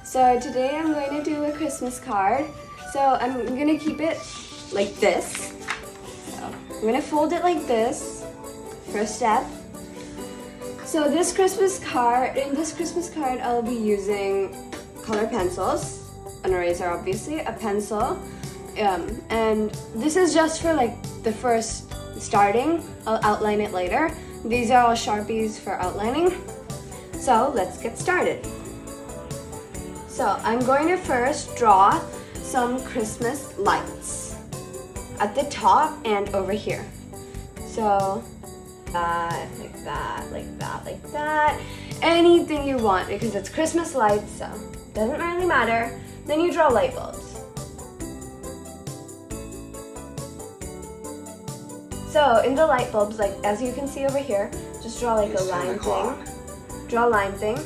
So today I'm going to do a Christmas card. So I'm going to keep it like this. So I'm going to fold it like this. First step. So in this Christmas card, I'll be using color pencils, an eraser obviously, a pencil, and this is just for like the first starting. I'll outline it later. These are all Sharpies for outlining. So let's get started. So I'm going to first draw some Christmas lights at the top and over here. So like that, like that, like that. Anything you want because it's Christmas lights, so doesn't really matter. Then you draw light bulbs. So in the light bulbs, like as you can see over here, just draw like a line thing. Draw a line thing,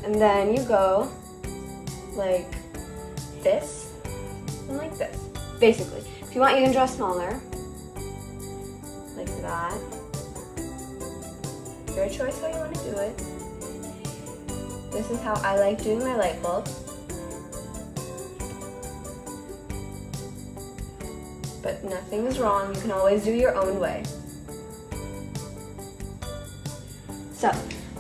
and then you go like this and like this. Basically, if you want, you can draw smaller, like that. Your choice how you want to do it. This is how I like doing my light bulbs. But nothing is wrong. You can always do your own way. So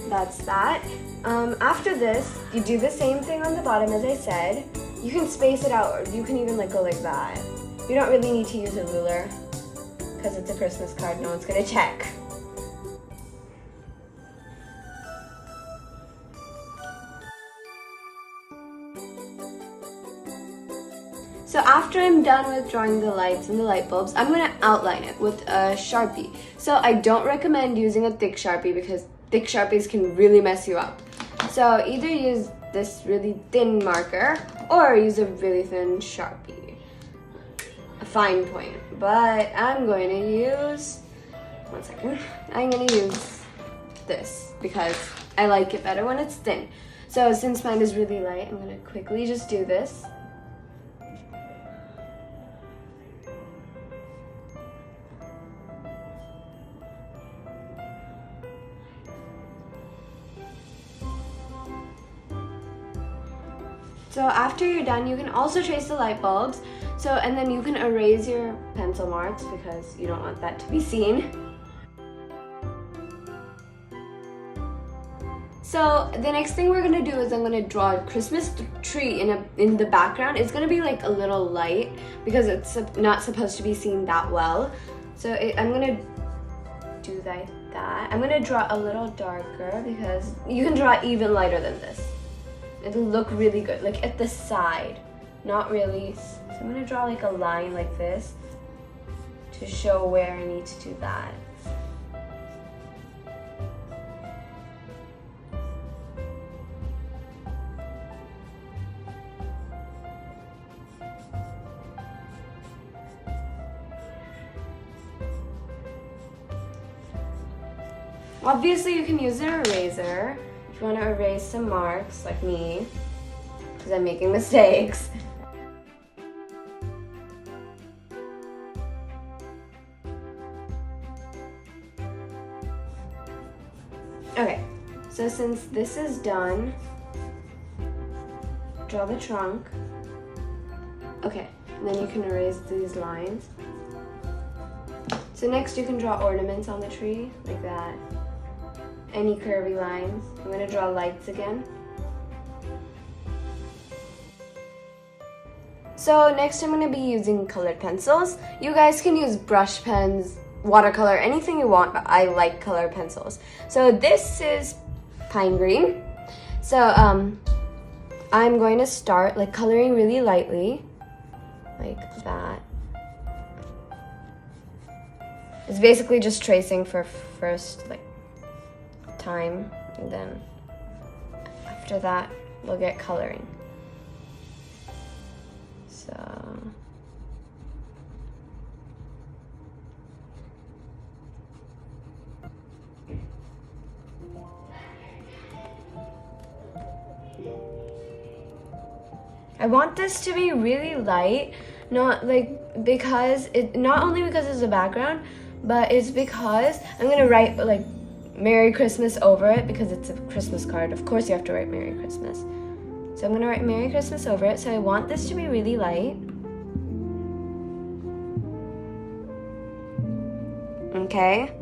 that's that. After this, you do the same thing on the bottom as I said. You can space it out, or you can even like go like that. You don't really need to use a ruler because it's a Christmas card. No one's gonna check. So after I'm done with drawing the lights and the light bulbs, I'm going to outline it with a Sharpie. So I don't recommend using a thick Sharpie because thick Sharpies can really mess you up. So either use this really thin marker or use a really thin Sharpie. A fine point. But I'm going to use, one second, I'm going to use this because I like it better when it's thin. So since mine is really light, I'm going to quickly just do this. So after you're done, you can also trace the light bulbs. So, and then you can erase your pencil marks because you don't want that to be seen. So the next thing we're gonna do is I'm gonna draw a Christmas tree in the background. It's gonna be like a little light because it's not supposed to be seen that well. So I'm gonna do like that. I'm gonna draw a little darker because you can draw even lighter than this. It'll look really good, like at the side, not really. So I'm gonna draw like a line like this to show where I need to do that. Obviously, you can use an eraser if you want to erase some marks, like me, because I'm making mistakes. Okay, so since this is done, draw the trunk. Okay, and then you can erase these lines. So next you can draw ornaments on the tree, like that. Any curvy lines. I'm going to draw lights again. So next I'm going to be using colored pencils. You guys can use brush pens, watercolor, anything you want, but I like colored pencils. So this is pine green. So I'm going to start like coloring really lightly, like that. It's basically just tracing for first like time, and then after that we'll get coloring. So I want this to be really light, not like because it not only because it's a background, but it's because I'm gonna write like Merry Christmas over it because it's a Christmas card. Of course you have to write Merry Christmas. So I'm gonna write Merry Christmas over it. So I want this to be really light. Okay,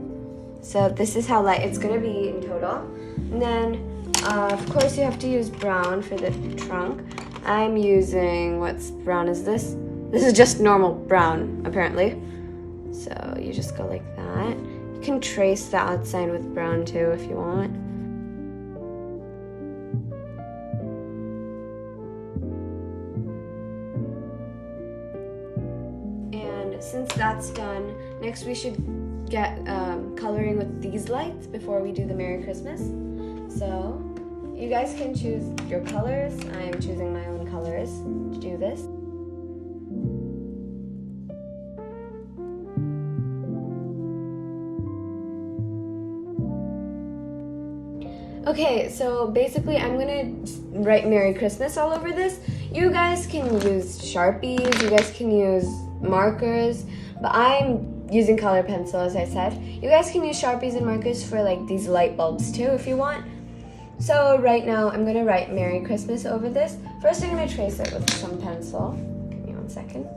so this is how light it's gonna be in total. And then, of course, you have to use brown for the trunk. I'm using, what's brown is this? This is just normal brown, apparently. So you just go like that. You can trace the outside with brown too if you want. And since that's done, next we should get coloring with these lights before we do the Merry Christmas. So you guys can choose your colors. I am choosing my own colors to do this. Okay, so basically I'm gonna write Merry Christmas all over this. You guys can use Sharpies, you guys can use markers, but I'm using color pencil, as I said. You guys can use Sharpies and markers for like these light bulbs too if you want. So right now I'm gonna write Merry Christmas over this. First I'm gonna trace it with some pencil. Give me 1 second.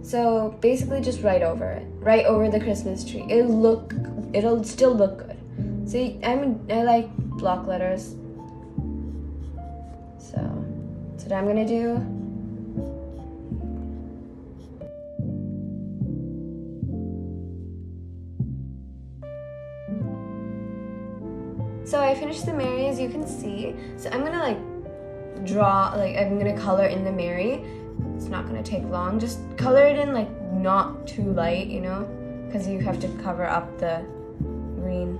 So basically just write over it. Write over the Christmas tree. It'll still look good. See, I like block letters. So that's what I'm gonna do. So I finished the Mary, as you can see. So I'm gonna like draw, like I'm gonna color in the Mary. It's not gonna take long. Just color it in like not too light, you know, because you have to cover up the green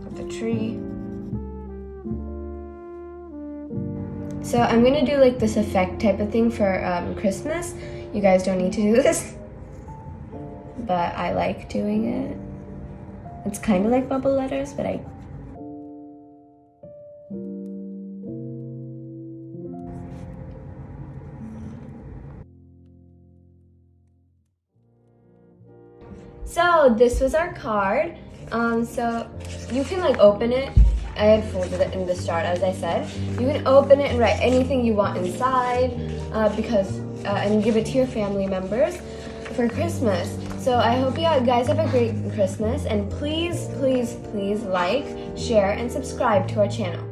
of the tree. So I'm gonna do like this effect type of thing for Christmas. You guys don't need to do this, but I like doing it. It's kind of like bubble letters, but So this was our card. So you can like open it. I had folded it in the start, as I said. You can open it and write anything you want inside, and give it to your family members for Christmas. So I hope you guys have a great Christmas, and please, please, please like, share, and subscribe to our channel.